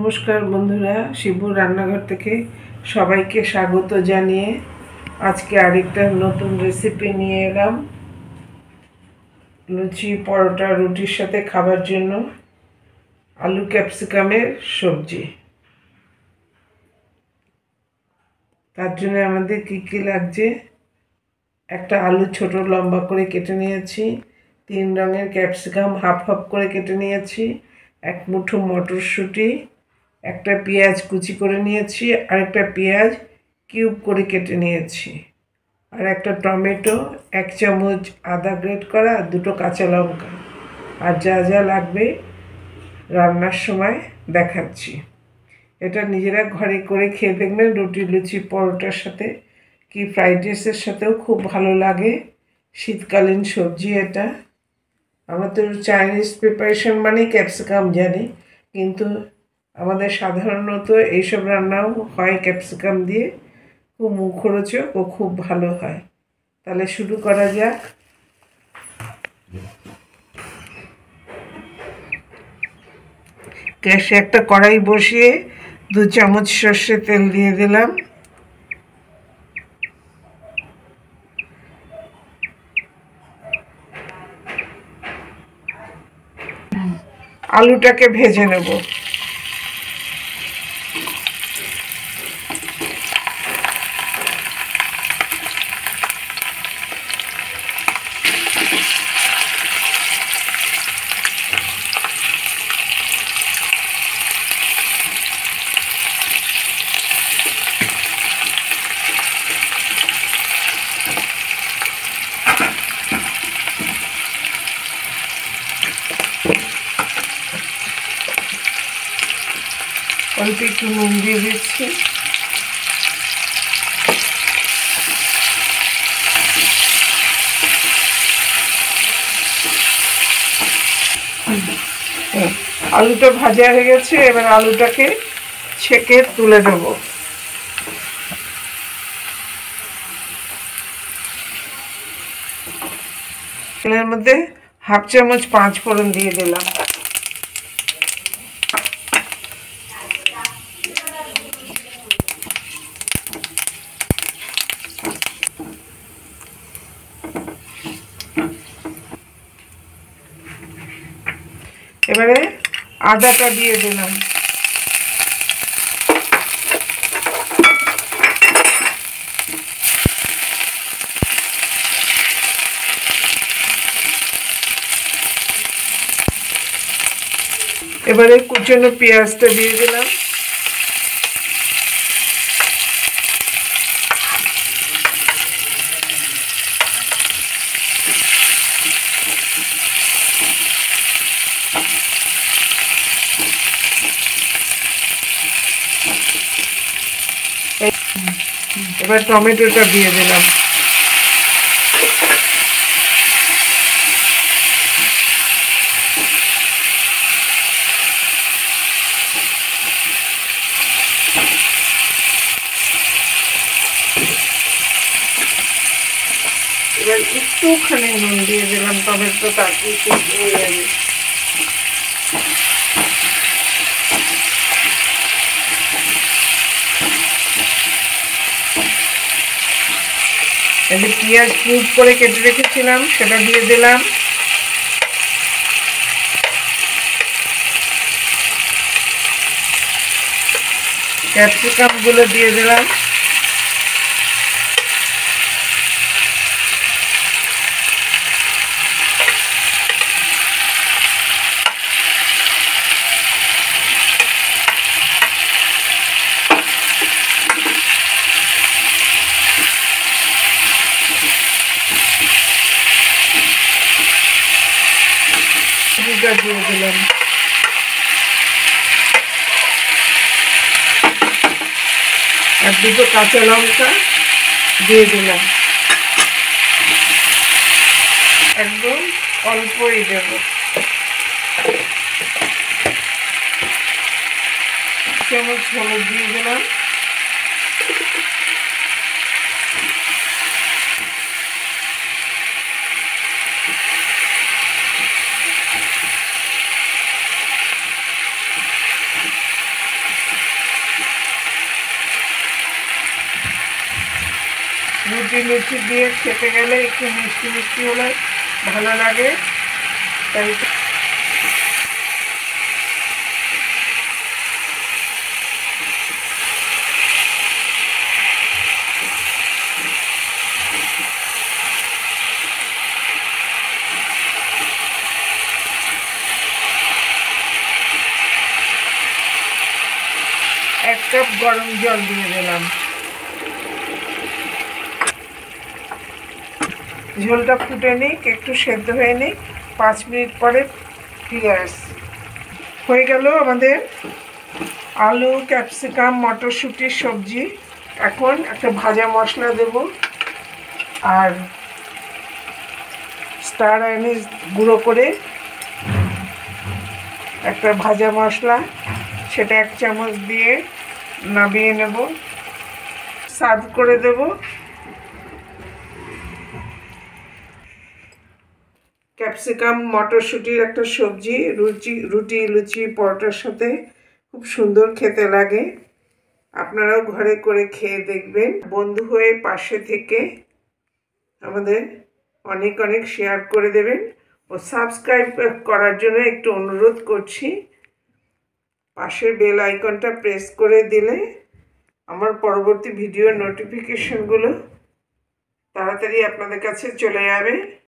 নমস্কার বন্ধুরা, শিবু রান্নাঘর থেকে সবাইকে স্বাগত জানিয়ে আজকে আরেকটা নতুন রেসিপি নিয়ে এলাম। লুচি, পরোটা, রুটির সাথে খাবার জন্য আলু ক্যাপসিকামের সবজি। তার জন্য আমাদের কী কী লাগছে: একটা আলু ছোট লম্বা করে কেটে নিয়েছি, 3 রঙের ক্যাপসিকাম হাফ হাফ করে কেটে নিয়েছি, এক মুঠো মটরশুঁটি, একটা পেঁয়াজ কুচি করে নিয়েছি, আর একটা পেঁয়াজ কিউব করে কেটে নিয়েছি, আর একটা টমেটো, 1 চামচ আদা গ্রেট করা, 2টো কাঁচা লঙ্কা। আর যা যা লাগবে রান্নার সময় দেখাচ্ছি। এটা নিজেরা ঘরে করে খেয়ে দেখবেন, রুটি, লুচি, পরোটার সাথে কি ফ্রাইড রাইসের সাথেও খুব ভালো লাগে। শীতকালীন সবজি এটা। আমরা তো চাইনিজ প্রিপারেশন মানেই ক্যাপসিকাম জানি, কিন্তু আমাদের সাধারণত এইসব রান্নাও হয় ক্যাপসিকাম দিয়ে, খুব মুখরোচক ও খুব ভালো হয়। তাহলে শুরু করা যাক। গ্যাসে একটা কড়াই বসিয়ে 2 চামচ সর্ষের তেল দিয়ে দিলাম। আলুটাকে ভেজে নেব। অল্প একটু নুন দিয়ে দিচ্ছি। আলুটা ভাজা হয়ে গেছে, এবার আলুটাকে ছেঁকে তুলে দেব। তেলের মধ্যে হাফ চামচ 5 ফোড়ন দিয়ে দিলাম। এবারে আদাটা দিয়ে দিলাম। এবারে কুচনো পেঁয়াজটা দিয়ে দিলাম। এবার টমেটোটা দিয়ে দিলাম। এবার একটুখানি নুন দিয়ে দিলাম, টমেটো তাড়াতাড়ি সিদ্ধ হয়ে যাবে। এই যে পেঁয়াজ কিউব করে কেটে রেখেছিলাম সেটা দিয়ে দিলাম। ক্যাপসিকামগুলো দিয়ে দিলাম। দিয়ে দিলাম। আর 2টো কাঁচা লঙ্কা দিয়ে দিলাম। একদম অল্পই দেব। চামচ হলুদ দিয়ে দিলাম। রুটি লুচি দিয়ে খেতে গেলে একটু মিষ্টি মিষ্টি হলে ভালো লাগে। তাই 1 কাপ গরম জল দিয়ে দিলাম। ঝোলটা ফুটে নিক, একটু সেদ্ধ হয়ে নিক, 5 মিনিট পরে ফিরে আসছি। হয়ে গেল আমাদের আলু, ক্যাপসিকাম, মটরশুঁটির সবজি। এখন একটা ভাজা মশলা দেব, আর স্টার আনিস গুঁড়ো করে একটা ভাজা মশলা, সেটা 1 চামচ দিয়ে নামিয়ে নেব, সার্ভ করে দেব। ক্যাপসিকাম মটরশুঁটির একটা সবজি রুটি লুচি পরোটার সাথে খুব সুন্দর খেতে লাগে। আপনারাও ঘরে করে খেয়ে দেখবেন। বন্ধু হয়ে পাশে থেকে আমাদের অনেক অনেক শেয়ার করে দেবেন ও সাবস্ক্রাইব করার জন্য একটু অনুরোধ করছি। পাশের বেল আইকনটা প্রেস করে দিলে আমার পরবর্তী ভিডিও নোটিফিকেশনগুলো তাড়াতাড়ি আপনাদের কাছে চলে যাবে।